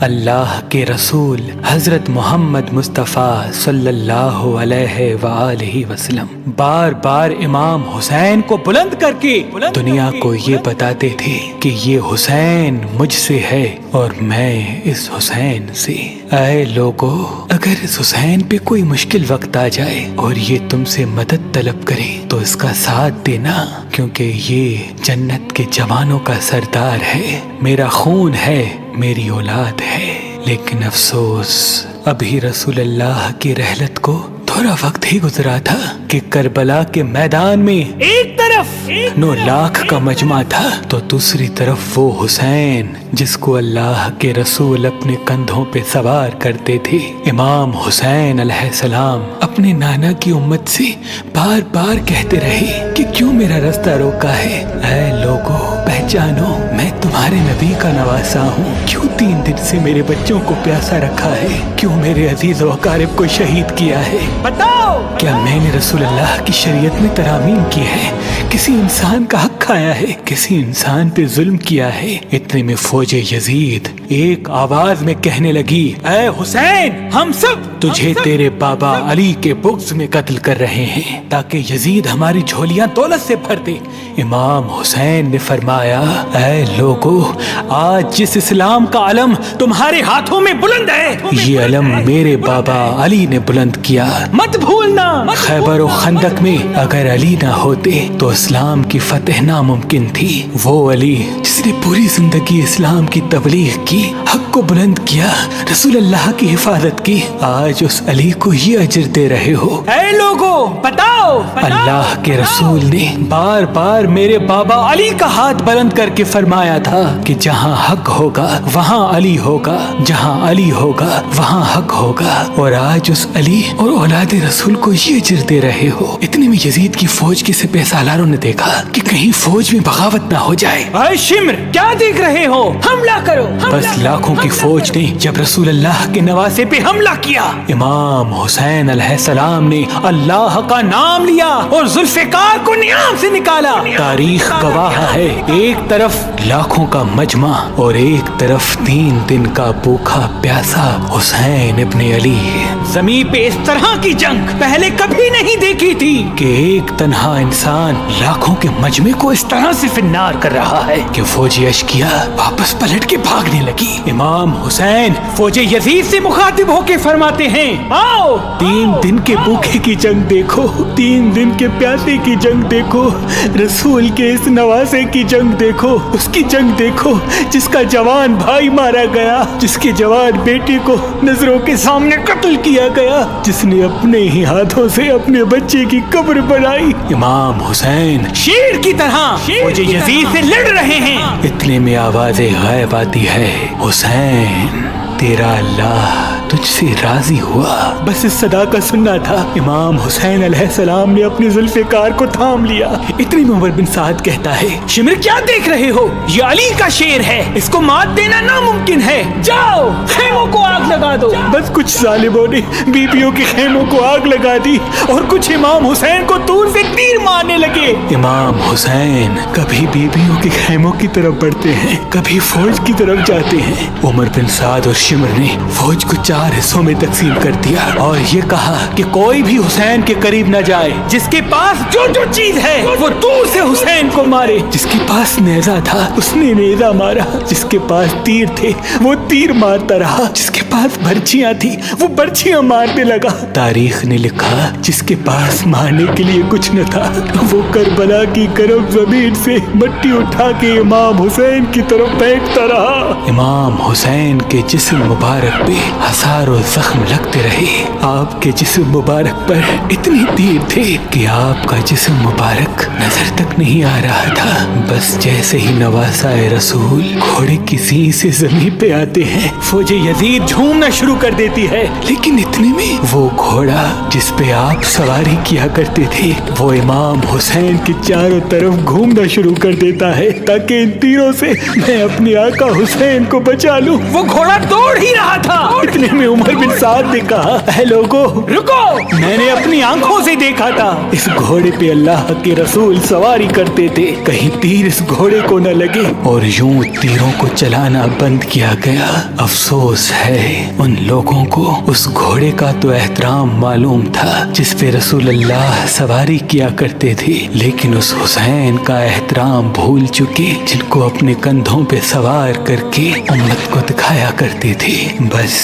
اللہ کے رسول حضرت محمد مصطفیٰ صلی اللہ علیہ وآلہ وسلم بار بار امام حسین کو بلند کر کے دنیا کو یہ بتاتے تھے کہ یہ حسین مجھ سے ہے اور میں اس حسین سے۔ اے لوگو، اگر اس حسین پہ کوئی مشکل وقت آ جائے اور یہ تم سے مدد طلب کرے تو اس کا ساتھ دینا، کیونکہ یہ جنت کے جوانوں کا سردار ہے، میرا خون ہے، میری اولاد ہے۔ لیکن افسوس، ابھی رسول اللہ کی رحلت کو تھوڑا وقت ہی گزرا تھا کہ کربلا کے میدان میں ایک طرف 9 لاکھ کا مجمع تھا تو دوسری طرف وہ حسین جس کو اللہ کے رسول اپنے کندھوں پہ سوار کرتے تھے۔ امام حسین علیہ السلام اپنے نانا کی امت سے بار بار کہتے رہے کہ کیوں میرا رستہ روکا ہے؟ اے لوگو، پہچانو، میں تمہارے نبی کا نواسا ہوں۔ کیوں 3 دن سے میرے بچوں کو پیاسا رکھا ہے؟ کیوں میرے عزیز و اقارب کو شہید کیا ہے؟ بتاؤ، کیا میں نے رسول اللہ کی شریعت میں ترامیم کی ہے؟ کسی انسان کا حق کھایا ہے؟ کسی انسان پہ ظلم کیا ہے؟ اتنے میں فوج یزید ایک آواز میں کہنے لگی، اے حسین، ہم سب تجھے تیرے بابا علی کے بغض میں قتل کر رہے ہیں تاکہ یزید ہماری جھولیاں دولت سے بھر دے۔ امام حسین نے فرمایا، اے لوگو، آج جس اسلام کا علم تمہارے ہاتھوں میں بلند ہے، یہ علم میرے بابا علی نے بلند کیا۔ مت بھولنا، خیبر و خندق میں اگر علی نہ ہوتے تو اسلام کی فتح ناممکن تھی۔ وہ علی جس نے پوری زندگی اسلام کی تبلیغ کی، حق کو بلند کیا، رسول اللہ کی حفاظت کی، آج اس علی کو یہ اجر دے رہے ہو۔ اے لوگو، بتاؤ، اللہ کے رسول نے بار بار میرے بابا علی کا ہاتھ بلند کر کے فرمایا تھا کہ جہاں حق ہوگا وہاں علی ہوگا، جہاں علی ہوگا وہاں حق ہوگا، اور آج اس علی اور اولاد رسول کو یہ اجر دے رہے ہو۔ اتنے میں یزید کی فوج کے سپہ سالاروں نے دیکھا کہ کہیں فوج میں بغاوت نہ ہو جائے۔ اے شمر، کیا دیکھ رہے ہو؟ حملہ کرو۔ بس لاکھوں کی فوج نے جب رسول اللہ کے نواسے پہ حملہ کیا، امام حسین علیہ السلام نے اللہ کا نام لیا اور ذوالفقار کو نیام سے نکالا۔ تاریخ گواہ ہے، ایک طرف لاکھوں کا مجمع اور ایک طرف 3 دن کا بھوکا پیاسا حسین ابن علی۔ زمین پہ اس طرح کی جنگ پہلے کبھی نہیں دیکھی تھی کہ ایک تنہا انسان لاکھوں کے مجمع کو اس طرح سے فنار کر رہا ہے کہ فوج اشکیا واپس پلٹ کے بھاگنے لگی۔ امام حسین فوج یزید سے مخاطب ہو کے فرماتے ہیں، آؤ، 3 دن کے بھوکے کی جنگ دیکھو، 3 دن کے پیاسے کی جنگ دیکھو، رسول کے اس نواسے کی جنگ دیکھو، اس کی جنگ دیکھو جس کا جوان بھائی مارا گیا، جس کے جوان بیٹے کو نظروں کے سامنے قتل کیا گیا، جس نے اپنے ہی ہاتھوں سے اپنے بچے کی قبر بنائی۔ امام حسین شیر کی طرح فوج یزید سے لڑ رہے ہیں۔ اتنے میں آواز غائب آتی ہے، حسین، تیرا اللہ تجھ سے راضی ہوا۔ بس اس صدا کا سننا تھا، امام حسین علیہ السلام نے اپنے ذوالفقار کو تھام لیا۔ اتنی میں عمر بن سعد کہتا ہے، شمر، کیا دیکھ رہے ہو؟ یہ علی کا شیر ہے، اس کو مات دینا ناممکن ہے، جاؤ خیموں کو آگ لگا دو۔ بس کچھ ظالموں نے بیبیوں کے خیموں کو آگ لگا دی اور کچھ امام حسین کو دور سے تیر مارنے لگے۔ امام حسین کبھی بیبیوں کے خیموں کی طرف بڑھتے ہیں، کبھی فوج کی طرف جاتے ہیں۔ عمر بن سعد اور شمر نے فوج کو 4 حصوں میں تقسیم کر دیا اور یہ کہا کہ کوئی بھی حسین کے قریب نہ جائے، جس کے پاس جو چیز ہے وہ دور سے حسین کو مارے۔ جس کے پاس نیزہ تھا اس نے نیزہ مارا، جس کے پاس تیر تھے وہ تیر مارتا رہا، جس کے پاس برچیاں تھی وہ برچیاں مارنے لگا۔ تاریخ نے لکھا جس کے پاس مارنے کے لیے کچھ نہ تھا وہ کربلا کی گرم زمین سے مٹی اٹھا کے امام حسین کی طرف پھینکتا رہا۔ امام حسین کے جسم مبارک پہ ہزاروں زخم لگتے رہے، آپ کے جسم مبارک پر اتنے تیر تھے کہ آپ کا جسم مبارک نظر تک نہیں آ رہا تھا۔ بس جیسے ہی نواسا رسول گھوڑے کی سینگ سے زمین پہ آتے ہیں، فوج یزید جھوم घूमना शुरू कर देती है। लेकिन इतने में वो घोड़ा जिस पे आप सवारी किया करते थे वो इमाम हुसैन के चारों तरफ घूमना शुरू कर देता है ताकि इन तीरों से मैं अपने आका हुसैन को बचा लूं। वो घोड़ा दौड़ ही रहा था। इतने में उमर बिन साद ने कहा, ऐ लोगो रुको, मैंने अपनी आंखों से देखा था इस घोड़े पे अल्लाह के रसूल सवारी करते थे, कहीं तीर इस घोड़े को न लगे और यूं तीरों को चलाना बंद किया गया। अफसोस है उन लोगों को उस घोड़े का तो एहतराम मालूम था जिस पे रसूल अल्लाह सवारी किया करते थे, लेकिन उस हुसैन का एहतराम भूल चुके जिनको अपने कंधों पे सवार करके उम्मत को दिखाया करते थे। बस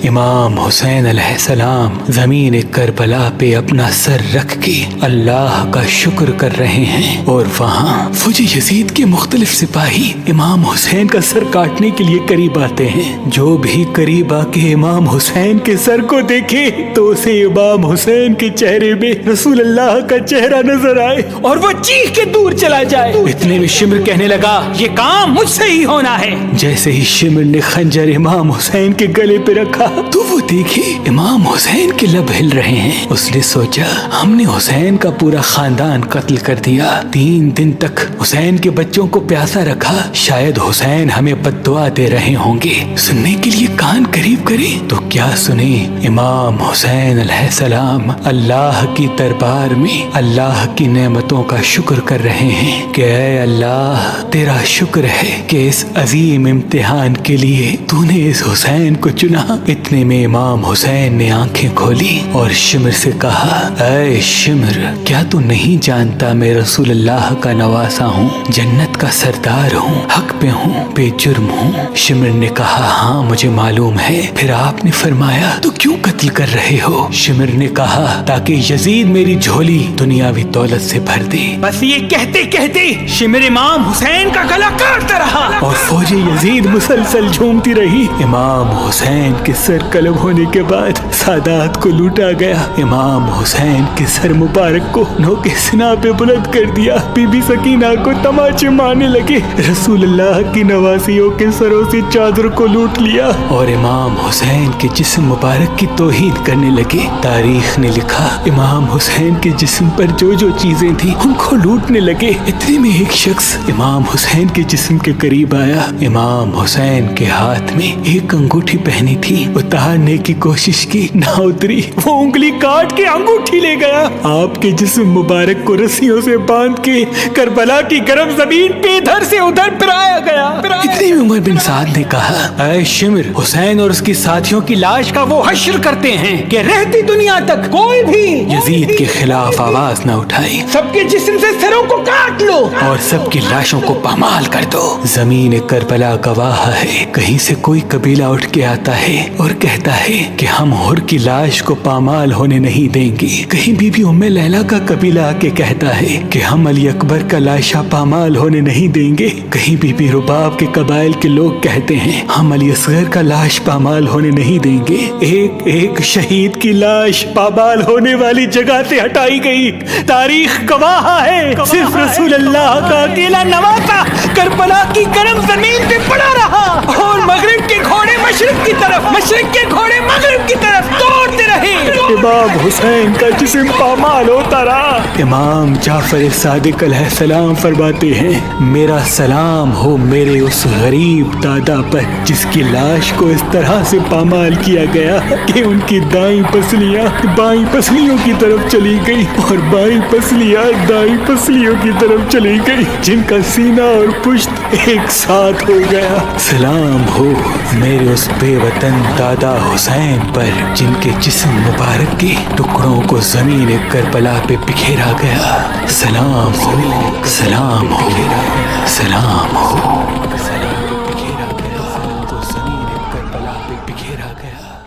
इमाम हुसैन अलैहिस्सलाम ज़मीन करबला पे अपना सर रख के अल्लाह का शुक्र कर रहे हैं और वहाँ फौज यजीद के मुख्तलिफ सिपाही इमाम हुसैन का सर काटने के लिए करीब आते हैं। जो भी करीब आके इमाम हुसैन के सर को देखे तो उसे इमाम हुसैन के चेहरे में रसूल अल्लाह का चेहरा नजर आए और वो चीख के दूर चला जाए। इतने में शिमर कहने लगा, ये काम मुझसे ही होना है। जैसे ही शिमर ने खंजर इमाम हुसैन के गले पे रखा तो वो देखे इमाम हुसैन के लब हिल रहे हैं। उसने सोचा, हमने हुसैन का पूरा खानदान कत्ल कर दिया, 3 दिन तक हुसैन के बच्चों को प्यासा रखा, शायद हुसैन हमें बद्दुआ दे रहे होंगे। सुनने के लिए कान करीब करे तो क्या सुने, इमाम हुसैन अलैहिस्सलाम अल्लाह की दरबार में अल्लाह की नेमतों का शुक्र कर रहे हैं कि ऐ अल्लाह तेरा शुक्र है कि इस अजीम इम्तिहान के लिए तूने इस हुसैन को चुना। इतने में इमाम हुसैन ने आंखें खोली और शिमर से कहा, ऐ शिमर क्या तू नहीं जानता मैं रसूल अल्लाह का नवासा हूँ, जन्नत का सरदार हूँ, हक पे हूँ, बेजुर्म हूँ। शिमर ने कहा, हाँ मुझे मालूम है। फिर आपने फरमाया तो क्यों कत्ल कर रहे हो? शिमर ने कहा, ताकि यजीद मेरी झोली दुनियावी दौलत से भर दे। बस ये कहते कहते शिमर इमाम हुसैन का गला काटता रहा और फौज यजीद मुसलसल झूमती रही। इमाम हुसैन के सर कलम होने के बाद सादात को लूटा गया। इमाम हुसैन के सर मुबारक को नोके सिना पे बुलंद कर दिया। बीबी सकीना को तमाचे मारने लगे। रसूल अल्लाह की नवासियों के सरों से चादर को लूट लिया और इमाम हुसैन के जिस्म मुबारक की तौहीन करने लगे। तारीख ने लिखा, इमाम हुसैन के जिस्म पर जो जो चीजें थी उनको लूटने लगे। इतने में एक शख्स इमाम हुसैन के जिस्म के करीब आया। इमाम हुसैन के हाथ में एक अंगूठी पहनी थी, उतारने की कोशिश की, ना उतरी। वो उंगली काट के अंगूठी ले गया। आपके जिस्म मुबारक को रस्सियों से बांध के करबला की गर्म जमीन पे इधर से उधर फिराया गया। इतने में उमर बिन साद ने कहा, ऐ शिमर हुसैन और उसके साथियों की लाश का वो हश्र करते हैं कि रहती दुनिया तक कोई भी यजीद के खिलाफ आवाज न उठाए। सबके जिस्म से सरों को काट लो और सबकी लाशों को पामाल कर दो। जमीन करबला गवाह है, कहीं से कोई कबीला उठ के आता है और कहता है कि हम हुर की लाश को पामाल होने नहीं देंगे। कहीं बीबी उम्मे लैला का कबीला आके कहता है कि हम अली अकबर का लाशा पामाल होने नहीं देंगे। कहीं बीबी रुबाब के कबाइल के लोग कहते हैं हम अली असगर का लाश पामाल होने नहीं देंगे। एक एक शहीद की लाश पामाल होने वाली जगह से हटाई गई। तारीख गवाह है, सिर्फ रसूल अल्लाह का अकेला नवासा करबला की गर्म जमीन पे पड़ा रहा और मगरिब के घोड़े मशरिक की तरफ, मशरिक के घोड़े मगरिब की तरफ दौड़ते रहे। इमाम हुसैन का जिस्म पामाल होता रहा। इमाम जाफर सादिक अलैहिस्सलाम फरमाते हैं, मेरा सलाम हो मेरे उस गरीब दादा पर जिसकी लाश को इस तरह से पामाल किया गया कि उनकी दाईं पसलियां बाईं पसलियों की तरफ चली गई और बाईं पसलियां दाईं पसलियों की तरफ चली गई, जिनका सीना और पुश्त एक साथ हो गया। सलाम हो मेरे उस बेवतन दादा हुसैन पर जिनके जिस्म मुबारक के टुकड़ों को जमीन करबला पे बिखेरा गया। सलाम हो, सलाम हो, सलाम हो। बिखेरा गया तो जमीन करबला पे बिखेरा गया।